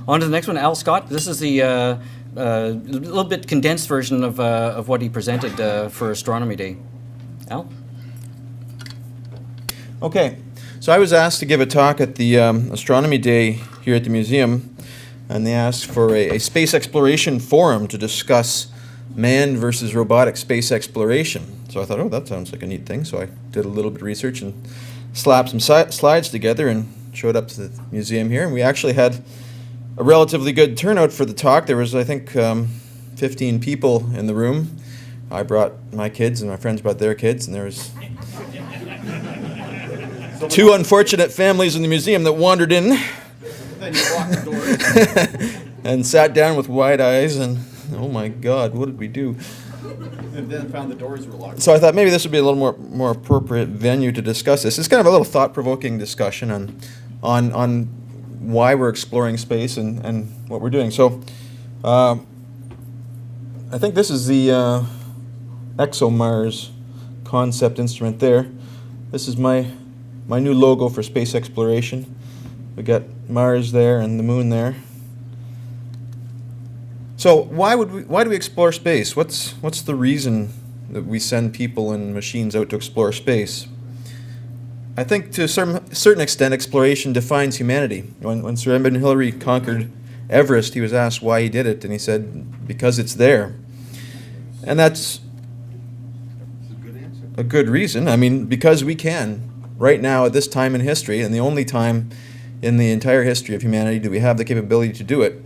On to the next one, Al Scott. This is the little bit condensed version of what he presented for Astronomy Day. Al? Okay, so I was asked to give a talk at the Astronomy Day here at the museum, and they asked for a space exploration forum to discuss manned versus robotic space exploration. So I thought, oh, that sounds like a neat thing. So I did a little bit of research and slapped some slides together and showed up to the museum here. And we actually had a relatively good turnout for the talk. There was, I think, 15 people in the room. I brought my kids and my friends brought their kids, and there was two unfortunate families in the museum that wandered in. Then you locked the doors. And sat down with wide eyes and, oh my God, what did we do? And then found the doors were locked. So I thought maybe this would be a little more appropriate venue to discuss this. It's kind of a little thought-provoking discussion on why we're exploring space and what we're doing. So I think this is the ExoMars concept instrument there. This is my new logo for space exploration. We got Mars there and the moon there. So why do we explore space? What's the reason that we send people and machines out to explore space? I think to a certain extent, exploration defines humanity. When Sir Edmund Hillary conquered Everest, he was asked why he did it, and he said, because it's there. And that's a good reason. I mean, because we can. Right now, at this time in history, and the only time in the entire history of humanity do we have the capability to do it,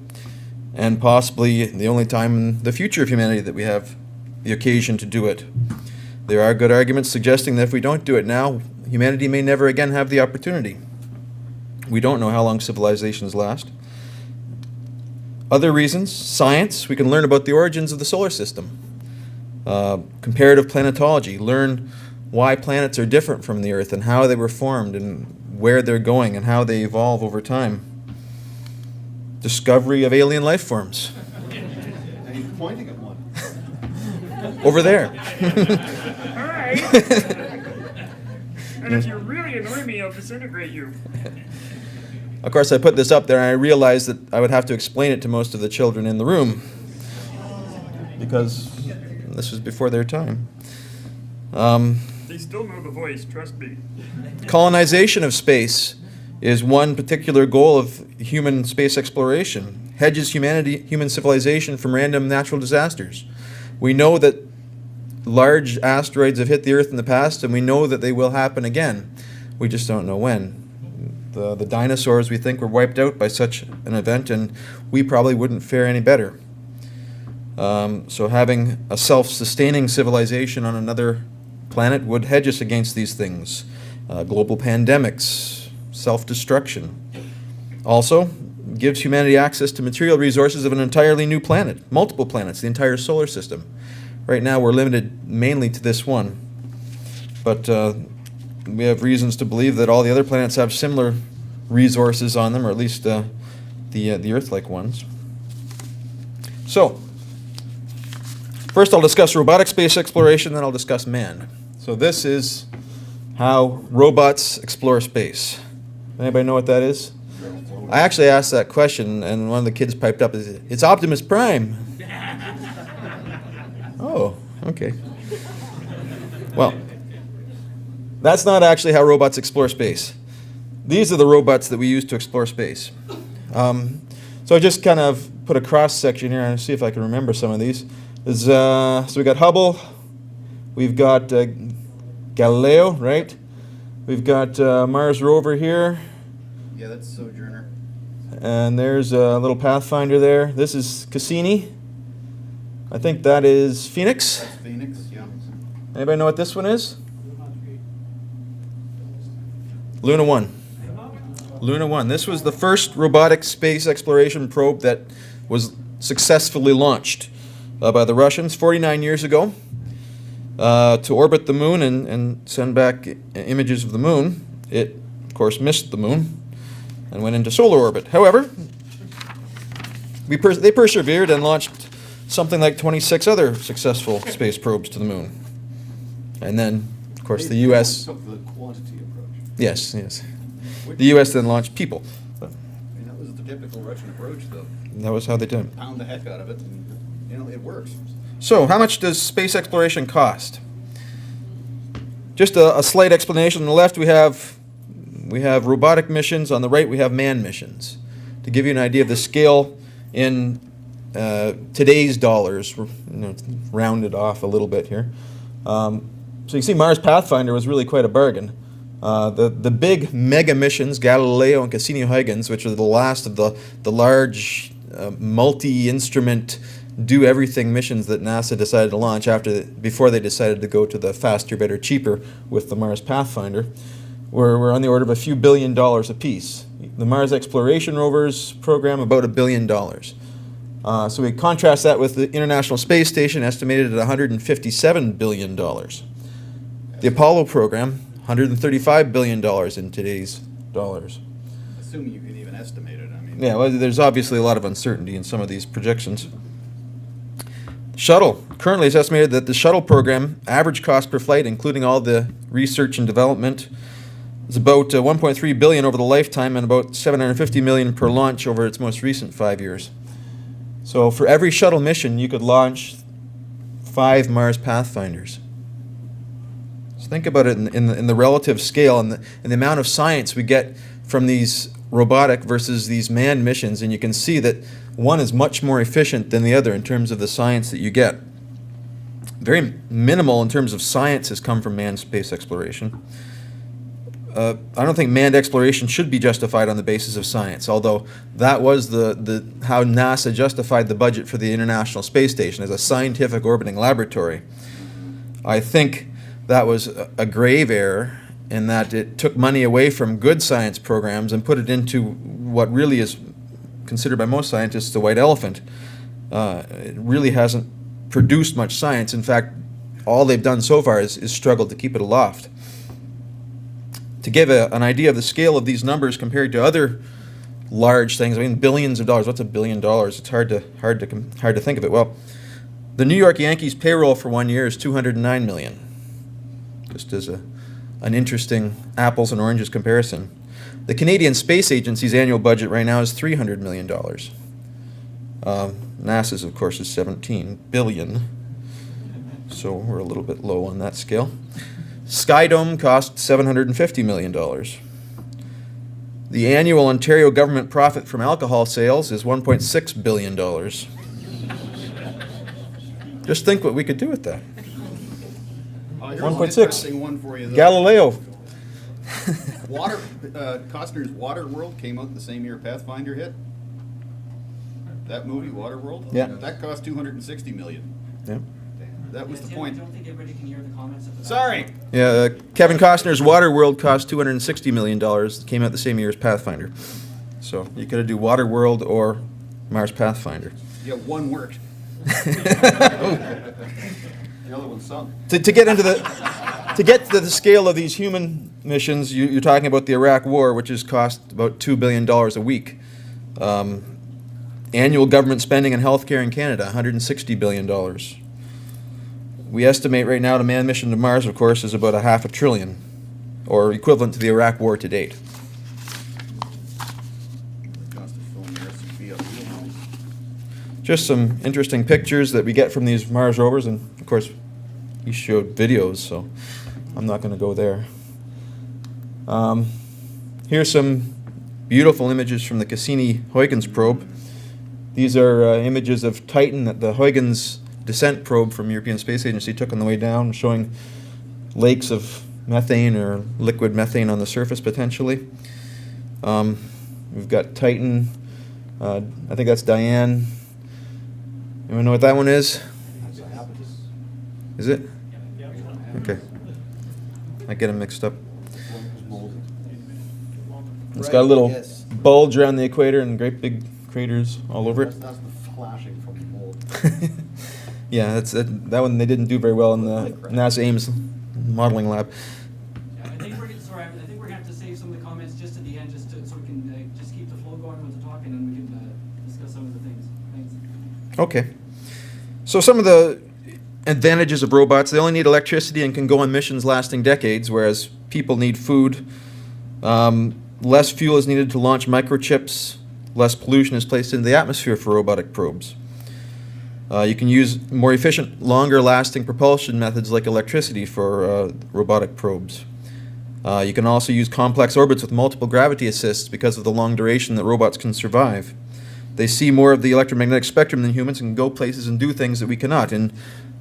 and possibly the only time in the future of humanity that we have the occasion to do it. There are good arguments suggesting that if we don't do it now, humanity may never again have the opportunity. We don't know how long civilizations last. Other reasons, science, we can learn about the origins of the solar system. Comparative planetology, learn why planets are different from the Earth and how they were formed and where they're going and how they evolve over time. Discovery of alien life forms. And he's pointing at one. Over there. All right. And if you really annoy me, I'll disintegrate you. Of course, I put this up there and I realized that I would have to explain it to most of the children in the room because this was before their time. They still know the voice, trust me. Colonization of space is one particular goal of human space exploration. Hedges human civilization from random natural disasters. We know that large asteroids have hit the Earth in the past, and we know that they will happen again. We just don't know when. The dinosaurs, we think, were wiped out by such an event, and we probably wouldn't fare any better. So having a self-sustaining civilization on another planet would hedge us against these things. Global pandemics, self-destruction. Also, gives humanity access to material resources of an entirely new planet, multiple planets, the entire solar system. Right now we're limited mainly to this one, but we have reasons to believe that all the other planets have similar resources on them, or at least the Earth-like ones. So, first I'll discuss robotic space exploration, then I'll discuss man. So this is how robots explore space. Anybody know what that is? I actually asked that question, and one of the kids piped up, it's Optimus Prime. Oh, okay. Well, that's not actually how robots explore space. These are the robots that we use to explore space. So I just kind of put a cross section here and see if I can remember some of these. So we got Hubble, we've got Galileo, right? We've got Mars rover here. Yeah, that's Sojourner. And there's a little Pathfinder there. This is Cassini. I think that is Phoenix. That's Phoenix, yeah. Anybody know what this one is? Luna 1. Luna 1. This was the first robotic space exploration probe that was successfully launched by the Russians 49 years ago to orbit the moon and send back images of the moon. It, of course, missed the moon and went into solar orbit. However, they persevered and launched something like 26 other successful space probes to the moon. And then, of course, the U.S. took the quantity approach. Yes. The U.S. then launched people. And that was at the typical Russian approach, though. That was how they did it. Pound the heck out of it, and, you know, it works. So, how much does space exploration cost? Just a slight explanation. On the left, we have robotic missions. On the right, we have manned missions. To give you an idea of the scale in today's dollars, rounded off a little bit here. So you see, Mars Pathfinder was really quite a bargain. The big mega missions, Galileo and Cassini-Huygens, which are the last of the large multi-instrument do-everything missions that NASA decided to launch before they decided to go to the faster, better, cheaper with the Mars Pathfinder, were on the order of a few $1 billion apiece. The Mars Exploration Rovers program, about $1 billion. So we contrast that with the International Space Station, estimated at $157 billion. The Apollo program, $135 billion in today's dollars. Assuming you can even estimate it, I mean. Yeah, well, there's obviously a lot of uncertainty in some of these projections. Shuttle. Currently, it's estimated that the shuttle program, average cost per flight, including all the research and development, is about $1.3 billion over the lifetime and about $750 million per launch over its most recent 5 years. So for every shuttle mission, you could launch 5 Mars Pathfinders. So think about it in the relative scale and the amount of science we get from these robotic versus these manned missions, and you can see that one is much more efficient than the other in terms of the science that you get. Very minimal in terms of science has come from manned space exploration. I don't think manned exploration should be justified on the basis of science, although that was how NASA justified the budget for the International Space Station as a scientific orbiting laboratory. I think that was a grave error in that it took money away from good science programs and put it into what really is considered by most scientists the white elephant. It really hasn't produced much science. In fact, all they've done so far is struggled to keep it aloft. To give an idea of the scale of these numbers compared to other large things, I mean, billions of dollars. What's $1 billion? It's hard to think of it. Well, the New York Yankees payroll for 1 year is $209 million. Just as an interesting apples and oranges comparison. The Canadian Space Agency's annual budget right now is $300 million. NASA's, of course, is $17 billion. So we're a little bit low on that scale. Skydome cost $750 million. The annual Ontario government profit from alcohol sales is $1.6 billion. Just think what we could do with that. Here's 1.6. an interesting one for you, though. Galileo. Costner's Waterworld came out the same year Pathfinder hit. That movie, Waterworld? Yeah. That cost $260 million. Yeah. That was the I point. don't think everybody can hear the comments at the back. Sorry. Yeah, Kevin Costner's Waterworld cost $260 million. It came out the same year as Pathfinder. So you could do Waterworld or Mars Pathfinder. Yeah, one worked. The other one sunk. To get to the scale of these human missions, you're talking about the Iraq War, which has cost about $2 billion a week. Annual government spending on healthcare in Canada, $160 billion. We estimate right now the manned mission to Mars, of course, is about $500 billion, or equivalent to the Iraq War to date. Cost of filming the SUV up real nice. Just some interesting pictures that we get from these Mars rovers, and of course, he showed videos, so I'm not going to go there. Here's some beautiful images from the Cassini-Huygens probe. These are images of Titan that the Huygens descent probe from European Space Agency took on the way down, showing lakes of methane or liquid methane on the surface potentially. We've got Titan. I think that's Diane. Anyone know what that one is? Is it? Okay. I get them mixed up. It's got a little Yes. bulge around the equator and great big craters all over it. That's the flashing from the mold. Yeah, that one they didn't do very well in the NASA Ames modeling lab. Yeah, I think we're gonna have to save some of the comments just at the end, so we can just keep the flow going with the talking, and we can discuss some of the things. Thanks. Okay. So some of the advantages of robots, they only need electricity and can go on missions lasting decades, whereas people need food. Less fuel is needed to launch microchips, less pollution is placed into the atmosphere for robotic probes. You can use more efficient, longer-lasting propulsion methods like electricity for robotic probes. You can also use complex orbits with multiple gravity assists because of the long duration that robots can survive. They see more of the electromagnetic spectrum than humans and can go places and do things that we cannot in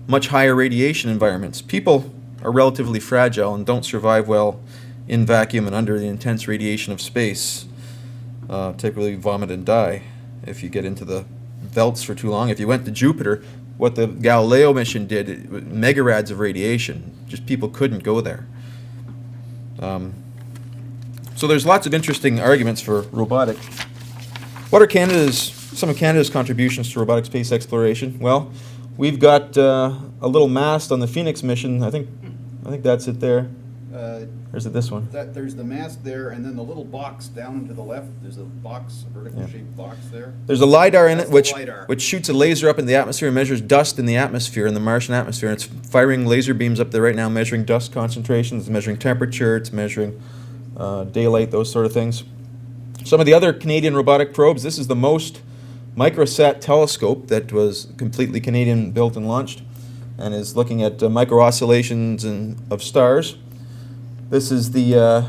much higher radiation environments. People are relatively fragile and don't survive well in vacuum and under the intense radiation of space. Typically vomit and die if you get into the belts for too long. If you went to Jupiter, what the Galileo mission did, megarads of radiation. Just people couldn't go there. So there's lots of interesting arguments for robotic. What are some of Canada's contributions to robotic space exploration? Well, we've got a little mast on the Phoenix mission. I think that's it there. Or is it this one? There's the mast there, and then the little box down to the left. There's a box, a vertical shaped box there. There's a LiDAR in it, That's the LiDAR. which shoots a laser up in the atmosphere and measures dust in the atmosphere, in the Martian atmosphere. And it's firing laser beams up there right now, measuring dust concentrations, it's measuring temperature, it's measuring daylight, those sort of things. Some of the other Canadian robotic probes, this is the most microsat telescope that was completely Canadian built and launched, and is looking at micro oscillations of stars. This is the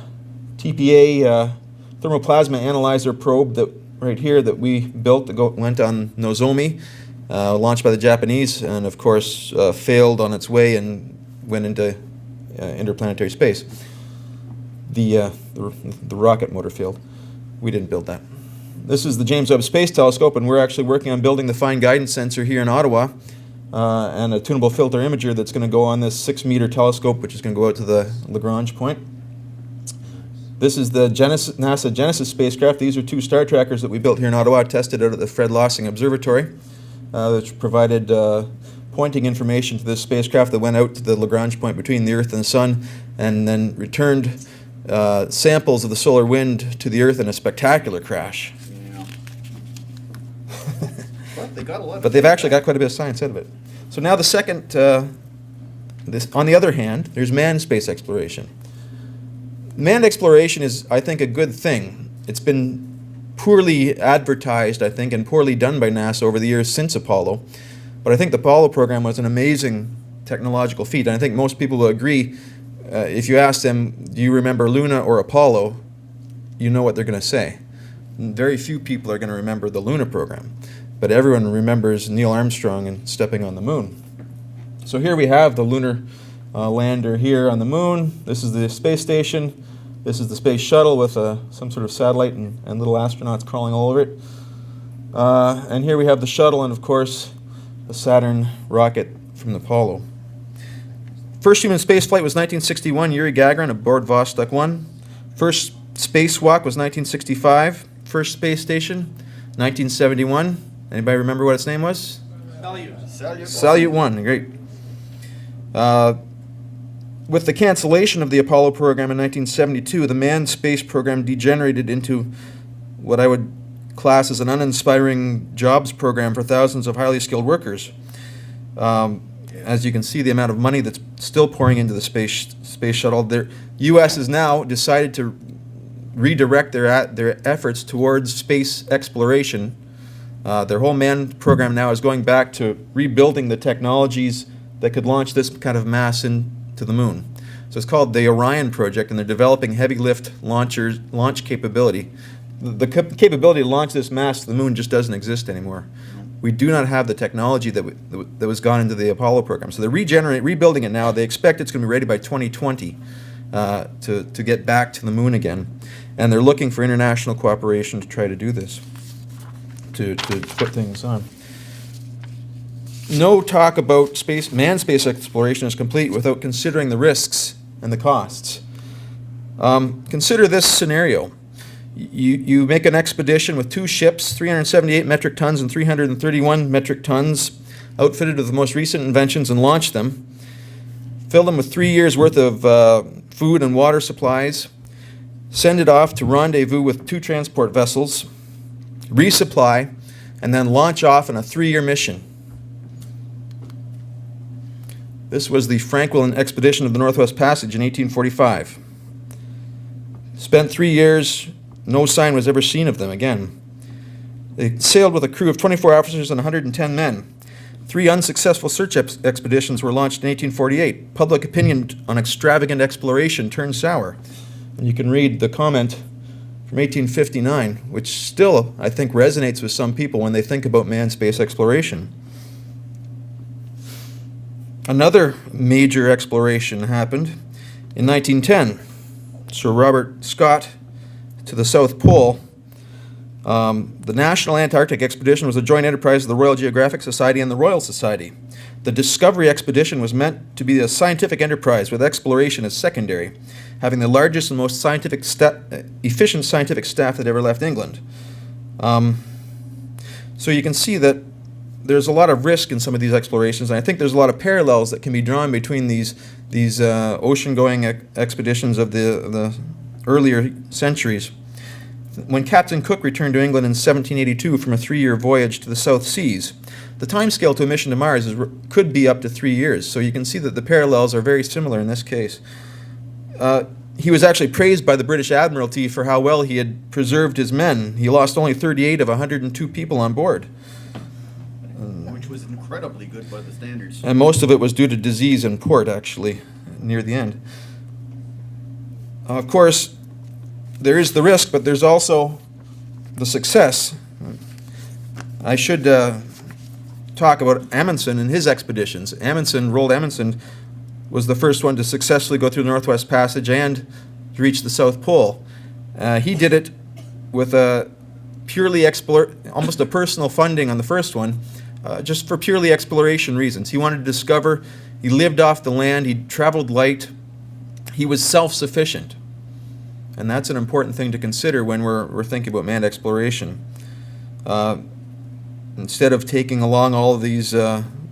TPA thermoplasma analyzer probe that right here that we built that went on Nozomi, launched by the Japanese, and of course failed on its way and went into interplanetary space. The rocket motor failed. We didn't build that. This is the James Webb Space Telescope, and we're actually working on building the fine guidance sensor here in Ottawa, and a tunable filter imager that's going to go on this 6-meter telescope, which is going to go out to the Lagrange point. This is the NASA Genesis spacecraft. These are 2 star trackers that we built here in Ottawa, tested out at the Fred Lossing Observatory, which provided pointing information to this spacecraft that went out to the Lagrange point between the Earth and the Sun, and then returned samples of the solar wind to the Earth in a spectacular crash. Yeah. But they got a lot. But they've actually got quite a bit of science out of it. So now the second, on the other hand, there's manned space exploration. Manned exploration is, I think, a good thing. It's been poorly advertised, I think, and poorly done by NASA over the years since Apollo. But I think the Apollo program was an amazing technological feat, and I think most people will agree. If you ask them, do you remember Luna or Apollo, you know what they're going to say. Very few people are going to remember the Luna program, but everyone remembers Neil Armstrong and stepping on the moon. So here we have the lunar lander here on the moon. This is the space station. This is the space shuttle with some sort of satellite and little astronauts crawling all over it. And here we have the shuttle and, of course, the Saturn rocket from the Apollo. First human spaceflight was 1961, Yuri Gagarin aboard Vostok 1. First spacewalk was 1965. First space station, 1971. Anybody remember what its name was? Salyut 1, great. With the cancellation of the Apollo program in 1972, the manned space program degenerated into what I would class as an uninspiring jobs program for thousands of highly skilled workers. As you can see, the amount of money that's still pouring into the space shuttle. The U.S. has now decided to redirect their efforts towards space exploration. Their whole manned program now is going back to rebuilding the technologies that could launch this kind of mass into the moon. So it's called the Orion project, and they're developing heavy lift launch capability. The capability to launch this mass to the moon just doesn't exist anymore. We do not have the technology that was gone into the Apollo program. So they're rebuilding it now. They expect it's going to be ready by 2020 to get back to the moon again. And they're looking for international cooperation to try to do this, to put things on. No talk about manned space exploration is complete without considering the risks and the costs. Consider this scenario. You make an expedition with 2 ships, 378 metric tons and 331 metric tons, outfitted with the most recent inventions, and launch them. Fill them with 3 years' worth of food and water supplies. Send it off to rendezvous with 2 transport vessels. Resupply, and then launch off on a 3-year mission. This was the Franklin expedition of the Northwest Passage in 1845. Spent 3 years. No sign was ever seen of them again. They sailed with a crew of 24 officers and 110 men. 3 unsuccessful search expeditions were launched in 1848. Public opinion on extravagant exploration turned sour. And you can read the comment from 1859, which still, I think, resonates with some people when they think about manned space exploration. Another major exploration happened in 1910. Sir Robert Scott to the South Pole. The National Antarctic Expedition was a joint enterprise of the Royal Geographic Society and the Royal Society. The Discovery Expedition was meant to be a scientific enterprise with exploration as secondary, having the largest and most efficient scientific staff that ever left England. So you can see that there's a lot of risk in some of these explorations, and I think there's a lot of parallels that can be drawn between these ocean-going expeditions of the earlier centuries. When Captain Cook returned to England in 1782 from a 3-year voyage to the South Seas, the timescale to a mission to Mars could be up to 3 years, so you can see that the parallels are very similar in this case. He was actually praised by the British Admiralty for how well he had preserved his men. He lost only 38 of 102 people on board. Which was incredibly good by the standards. And most of it was due to disease in port, actually, near the end. Of course, there is the risk, but there's also the success. I should talk about Amundsen and his expeditions. Roald Amundsen, was the first one to successfully go through the Northwest Passage and to reach the South Pole. He did it with a purely almost a personal funding on the first one, just for purely exploration reasons. He wanted to discover. He lived off the land. He traveled light. He was self-sufficient. And that's an important thing to consider when we're thinking about manned exploration. Instead of taking along all of these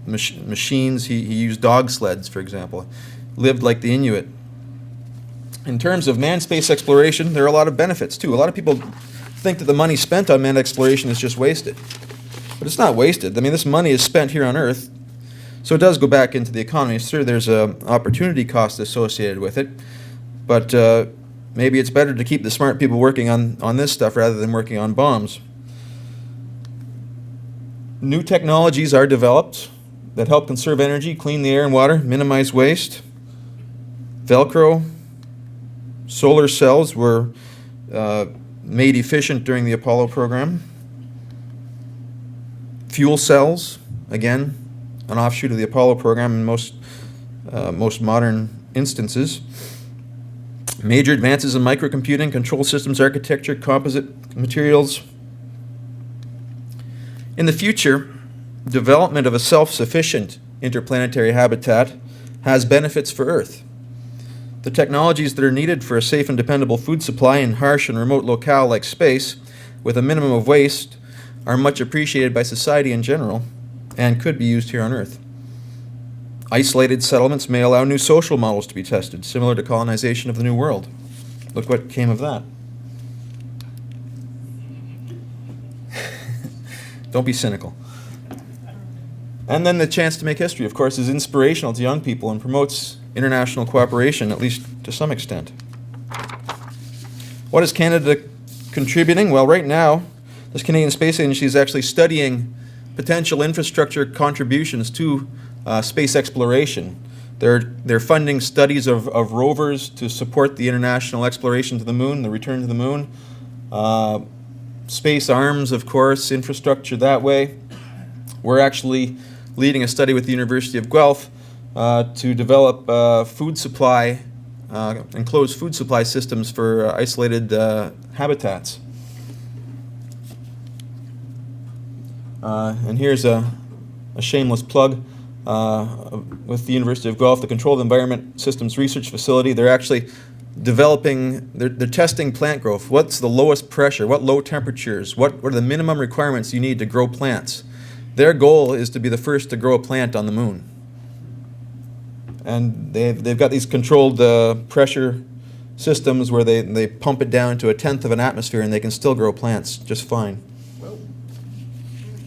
machines, he used dog sleds, for example. Lived like the Inuit. In terms of manned space exploration, there are a lot of benefits, too. A lot of people think that the money spent on manned exploration is just wasted. But it's not wasted. I mean, this money is spent here on Earth, so it does go back into the economy. Sure, there's an opportunity cost associated with it, but maybe it's better to keep the smart people working on this stuff rather than working on bombs. New technologies are developed that help conserve energy, clean the air and water, minimize waste. Velcro, solar cells were made efficient during the Apollo program. Fuel cells, again, an offshoot of the Apollo program in most modern instances. Major advances in microcomputing, control systems architecture, composite materials. In the future, development of a self-sufficient interplanetary habitat has benefits for Earth. The technologies that are needed for a safe and dependable food supply in harsh and remote locale like space, with a minimum of waste, are much appreciated by society in general and could be used here on Earth. Isolated settlements may allow new social models to be tested, similar to colonization of the New World. Look what came of that. Don't be cynical. And then the chance to make history, of course, is inspirational to young people and promotes international cooperation, at least to some extent. What is Canada contributing? Well, right now, this Canadian Space Agency is actually studying potential infrastructure contributions to space exploration. They're funding studies of rovers to support the international exploration to the moon, the return to the moon. Space arms, of course, infrastructure that way. We're actually leading a study with the University of Guelph to develop food supply, enclosed food supply systems for isolated habitats. And here's a shameless plug with the University of Guelph, the Controlled Environment Systems Research Facility. They're actually developing, they're testing plant growth. What's the lowest pressure? What low temperatures? What are the minimum requirements you need to grow plants? Their goal is to be the first to grow a plant on the moon. And they've got these controlled pressure systems where they pump it down to 1/10 of an atmosphere and they can still grow plants just fine.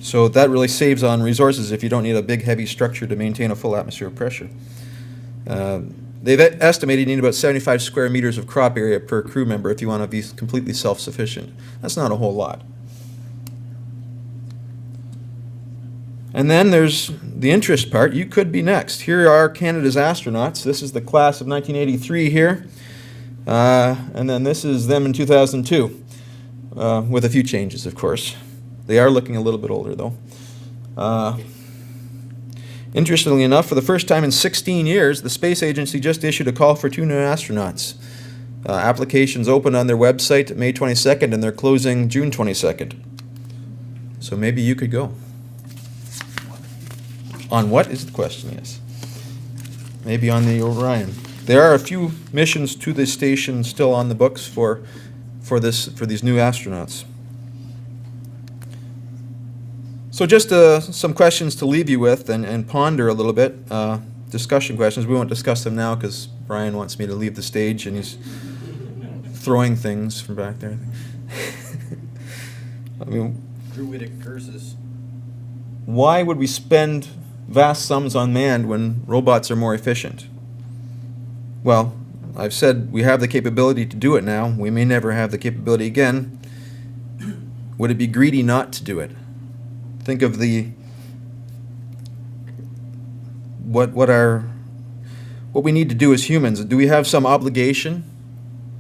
So that really saves on resources if you don't need a big heavy structure to maintain a full atmosphere of pressure. They've estimated you need about 75 square meters of crop area per crew member if you want to be completely self-sufficient. That's not a whole lot. And then there's the interest part. You could be next. Here are Canada's astronauts. This is the class of 1983 here. And then this is them in 2002, with a few changes, of course. They are looking a little bit older, though. Interestingly enough, for the first time in 16 years, the Space Agency just issued a call for 2 new astronauts. Applications opened on their website May 22nd, and they're closing June 22nd. So maybe you could go. On what is the question, yes. Maybe on the Orion. There are a few missions to this station still on the books for these new astronauts. So just some questions to leave you with and ponder a little bit. Discussion questions. We won't discuss them now because Brian wants me to leave the stage and he's throwing things from back there. I mean, Druidic curses. why would we spend vast sums on manned when robots are more efficient? Well, I've said we have the capability to do it now. We may never have the capability again. Would it be greedy not to do it? Think of what we need to do as humans. Do we have some obligation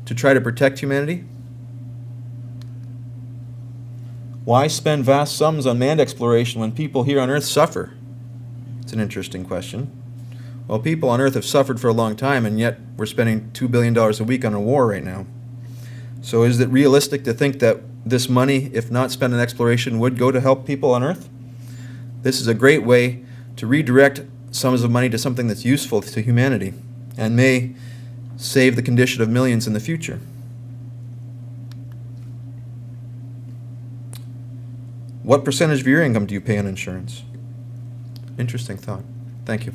to try to protect humanity? Why spend vast sums on manned exploration when people here on Earth suffer? It's an interesting question. Well, people on Earth have suffered for a long time, and yet we're spending $2 billion a week on a war right now. So is it realistic to think that this money, if not spent on exploration, would go to help people on Earth? This is a great way to redirect sums of money to something that's useful to humanity and may save the condition of millions in the future. What percentage of your income do you pay on insurance? Interesting thought. Thank you.